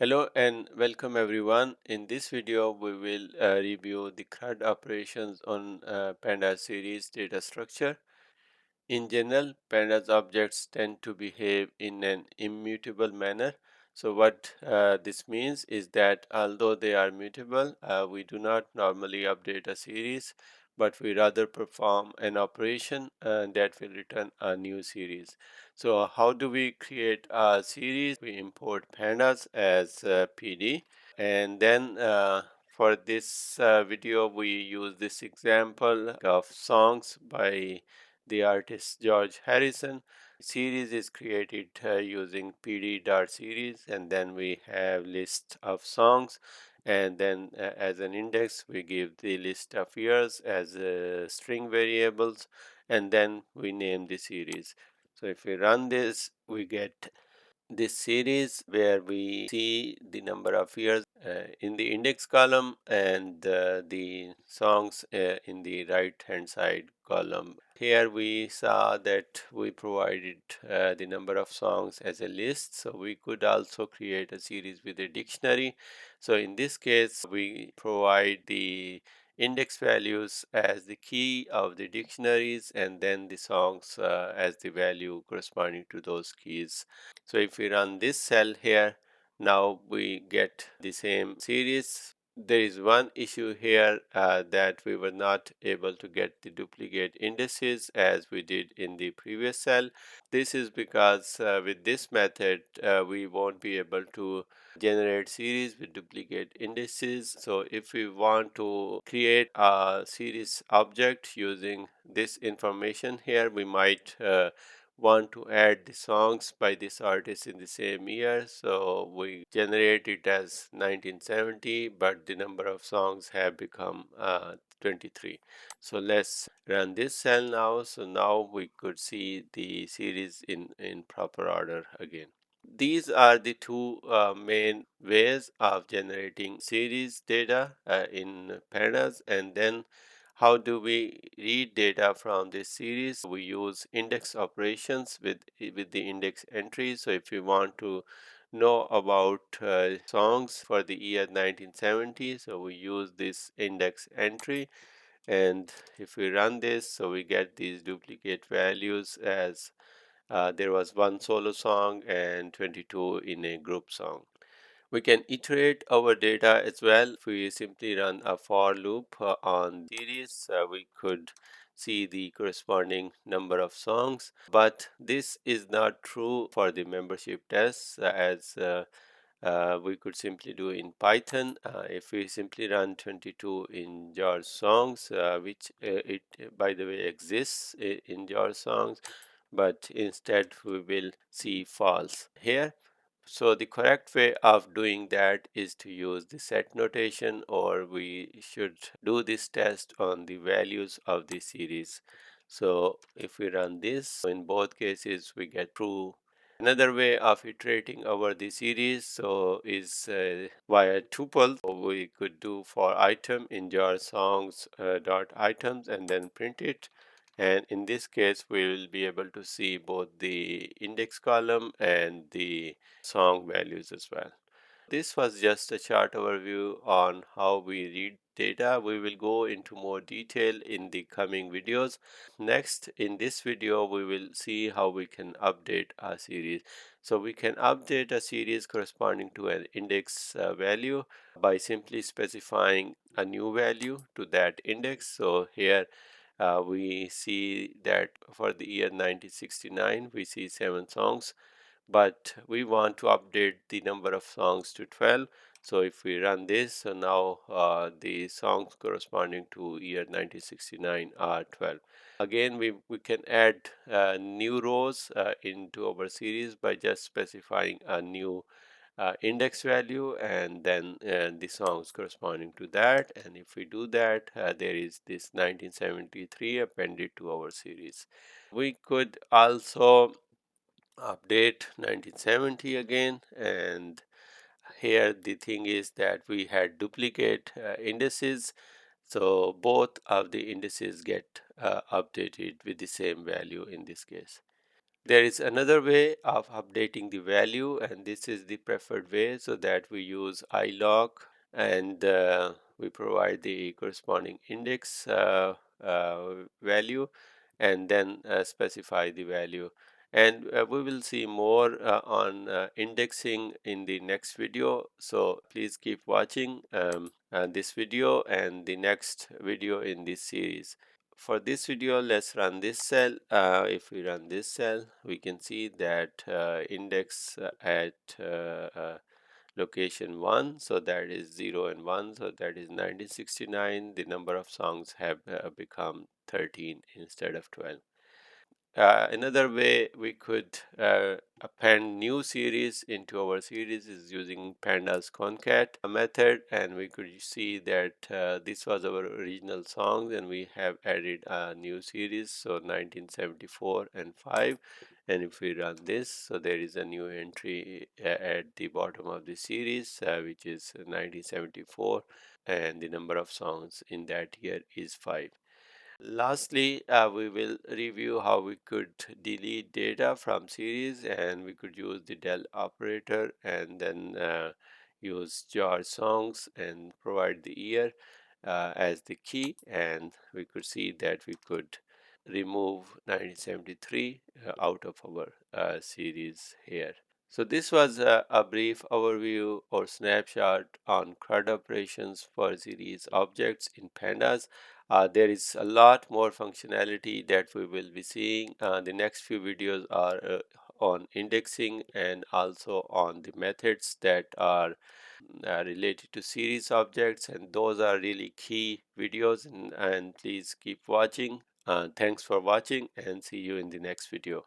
Hello and welcome everyone. In this video, we will review the CRUD operations on Pandas series data structure. In general, Pandas objects tend to behave in an immutable manner. So what this means is that although they are mutable, we do not normally update a series, but we rather perform an operation that will return a new series. So how do we create a series? We import pandas as PD, and then for this video we use this example of songs by the artist George Harrison. Series is created using pd.series, and then we have list of songs, and then as an index we give the list of years as string variables, and then we name the series. So if we run this, we get this series where we see the number of years in the index column and the songs in the right hand side column. Here we saw that we provided the number of songs as a list, so we could also create a series with a dictionary. So in this case we provide the index values as the key of the dictionaries, and then the songs as the value corresponding to those keys. So if we run this cell here, now we get the same series. There is one issue here that we were not able to get the duplicate indices as we did in the previous cell. This is because with this method we won't be able to generate series with duplicate indices. So if we want to create a series object using this information here, we might want to add the songs by this artist in the same year. So we generate it as 1970, but the number of songs have become 23. So let's run this cell now. So now we could see the series in proper order again. These are the two main ways of generating series data in pandas. And then how do we read data from this series? We use index operations with the index entries. So if we want to know about songs for the year 1970, so we use this index entry, and if we run this, so we get these duplicate values as there was one solo song and 22 in a group song. We can iterate our data as well. If we simply run a for loop on series, we could see the corresponding number of songs. But this is not true for the membership tests, as we could simply do in Python. If we simply run 22 in jar songs, which it by the way exists in jar songs, but instead we will see false here. So the correct way of doing that is to use the set notation, or we should do this test on the values of the series. So if we run this, in both cases we get true. Another way of iterating over the series is via tuple. So we could do for item in jar songs dot items and then print it. And in this case, we will be able to see both the index column and the song values as well. This was just a chart overview on how we read data. We will go into more detail in the coming videos. Next, in this video, we will see how we can update a series. So we can update a series corresponding to an index value by simply specifying a new value to that index. So here we see that for the year 1969, we see 7 songs, but we want to update the number of songs to 12. So if we run this, so now the songs corresponding to year 1969 are 12. Again, we can add new rows into our series by just specifying a new index value and then the songs corresponding to that. And if we do that, there is this 1973 appended to our series. We could also update 1970 again, and here the thing is that we had duplicate indices, so both of the indices get updated with the same value in this case. There is another way of updating the value, and this is the preferred way, so that we use ilog and we provide the corresponding index value and then specify the value. And we will see more on indexing in the next video, so please keep watching this video and the next video in this series. For this video, let's run this cell. If we run this cell, we can see that index at location 1, so that is 0 and 1, so that is 1969. The number of songs have become 13 instead of 12. Another way we could append new series into our series is using pandas concat method, and we could see that this was our original song and we have added a new series, so 1974 and 5. And if we run this, so there is a new entry at the bottom of the series which is 1974, and the number of songs in that year is 5. Lastly, we will review how we could delete data from series, and we could use the del operator and then use jar songs and provide the year as the key, and we could see that we could remove 1973 out of our series here. So this was a brief overview or snapshot on CRUD operations for series objects in pandas. There is a lot more functionality that we will be seeing. The next few videos are on indexing and also on the methods that are related to series objects, and those are really key videos, and please keep watching. Thanks for watching and see you in the next video.